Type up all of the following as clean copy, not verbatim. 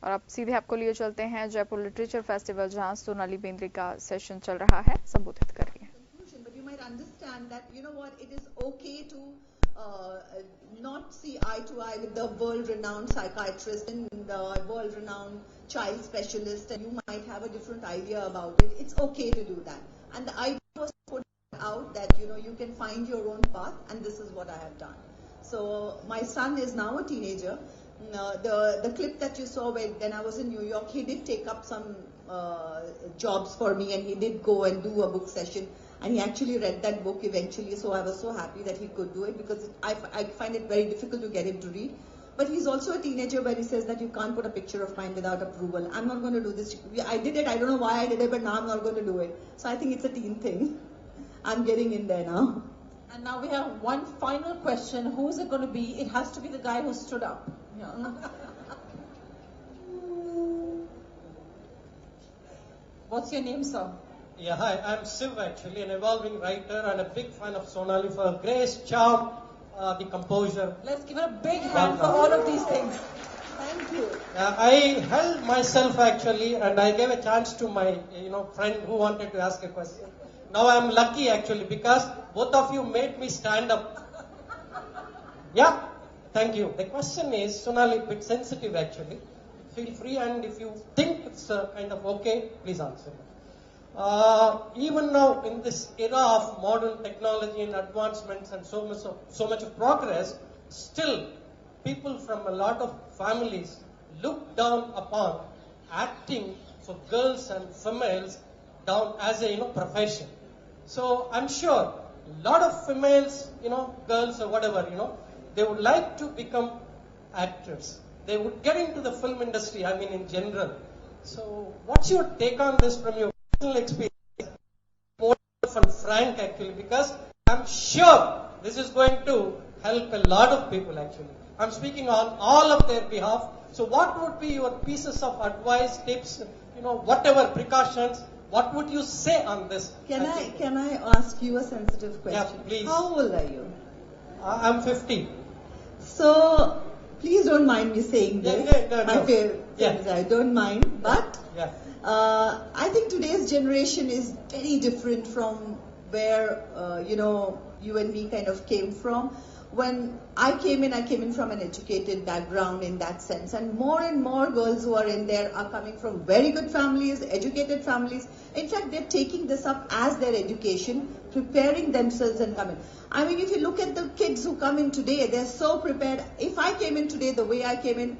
और अब सीधे आपको लिए चलते हैं जयपुर लिटरेचर फेस्टिवल, जहां सोनाली बेंद्रे का सेशन चल रहा है। संबोधित करिए। But you might understand that, you know what, it is okay to not see eye to eye with the world-renowned psychiatrist and the world-renowned child specialist, and you might have a different idea about it. It's okay to do that. And the idea was put out that, you know, you can find your own path, and this is what I have done. So my son is now a teenager. The clip that you saw when I was in New York, he did take up some jobs for me, and he did go and do a book session, and he actually read that book eventually. So I was so happy that he could do it, because I find it very difficult to get him to read. But he's also a teenager where he says that you can't put a picture of mine without approval. I'm not going to do this. I did it. I don't know why I did it, but now I'm not going to do it. So I think it's a teen thing. I'm getting in there now. And now we have one final question. Who is it going to be? It has to be the guy who stood up. Yeah. What's your name, sir? Yeah, hi, I'm Siv, actually, an evolving writer and a big fan of Sonali for her grace, charm, the composure. Let's give it a big hand for all of these things. Thank you. I held myself, actually, and I gave a chance to my friend who wanted to ask a question. Now I'm lucky, actually, because both of you made me stand up. Yeah, thank you. The question is, Sonali, a bit sensitive, actually. Feel free, and if you think it's kind of okay, please answer. Even now, in this era of modern technology and advancements and so much of progress, still people from a lot of families look down upon acting for girls and females down as a profession. So I'm sure a lot of females, girls or whatever, they would like to become actors. They would get into the film industry, I mean in general. So what's your take on this from your personal experience? More from Frank, actually, because I'm sure this is going to help a lot of people, actually. I'm speaking on all of their behalf. So what would be your pieces of advice, tips, whatever precautions, what would you say on this? Can I ask you a sensitive question? Yeah, please. How old are you? I'm 50. So please don't mind me saying this. My favorite things, I don't mind. But I think today's generation is very different from where you and me kind of came from. When I came in from an educated background in that sense, and more girls who are in there are coming from very good families, educated families. In fact, they're taking this up as their education, preparing themselves and coming. I mean, if you look at the kids who come in today, they're so prepared. If I came in today the way I came in,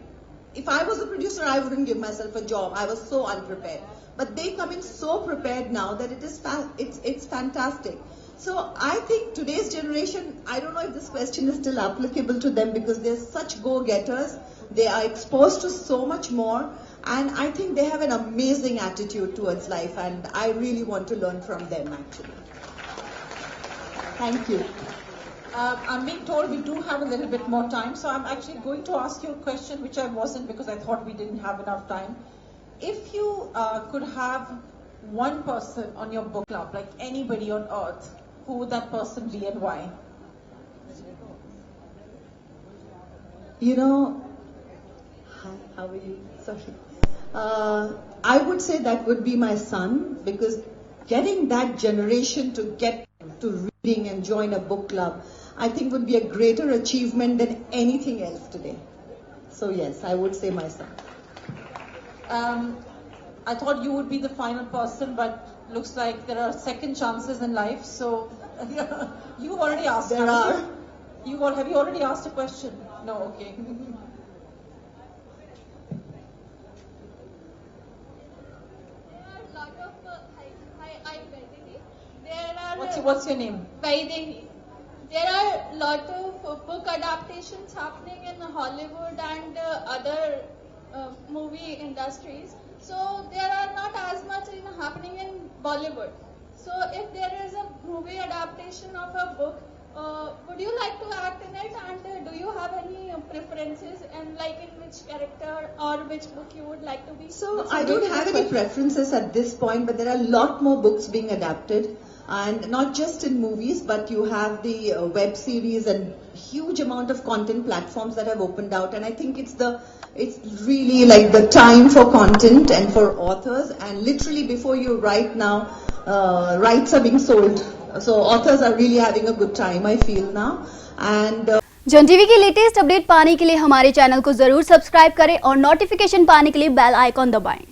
if I was a producer, I wouldn't give myself a job. I was so unprepared. But they come in so prepared now that it's fantastic. So I think today's generation, I don't know if this question is still applicable to them, because they're such go-getters. They are exposed to so much more, and I think they have an amazing attitude towards life, and I really want to learn from them, actually. Thank you. I'm being told we do have a little bit more time, so I'm actually going to ask you a question which I wasn't, because I thought we didn't have enough time. If you could have one person on your book club, like anybody on earth, who would that person be and why? Hi, how are you? Sorry. I would say that would be my son, because getting that generation to get to reading and join a book club, I think would be a greater achievement than anything else today. So yes, I would say my son. I thought you would be the final person, but looks like there are second chances in life. So you've already asked. There are. Have you already asked a question? No, okay. What's your name? Vaidehi. There are a lot of book adaptations happening in Hollywood and other movie industries. So there are not as much happening in Bollywood. So if there is a movie adaptation of a book, would you like to act in it? And do you have any preferences, and like in which character or which book you would like to be? So I don't have any preferences at this point, but there are a lot more books being adapted. And not just in movies, but you have the web series and huge amount of content platforms that have opened out, and I think it's really like the time for content and for authors, and literally before you write now, rights are being sold, so authors are really having a good time, I feel now. And जन TV की latest update पाने के लिए हमारे channel को जरूर subscribe करें और नोटिफिकेशन पाने के लिए बेल आइकॉन दबाएं।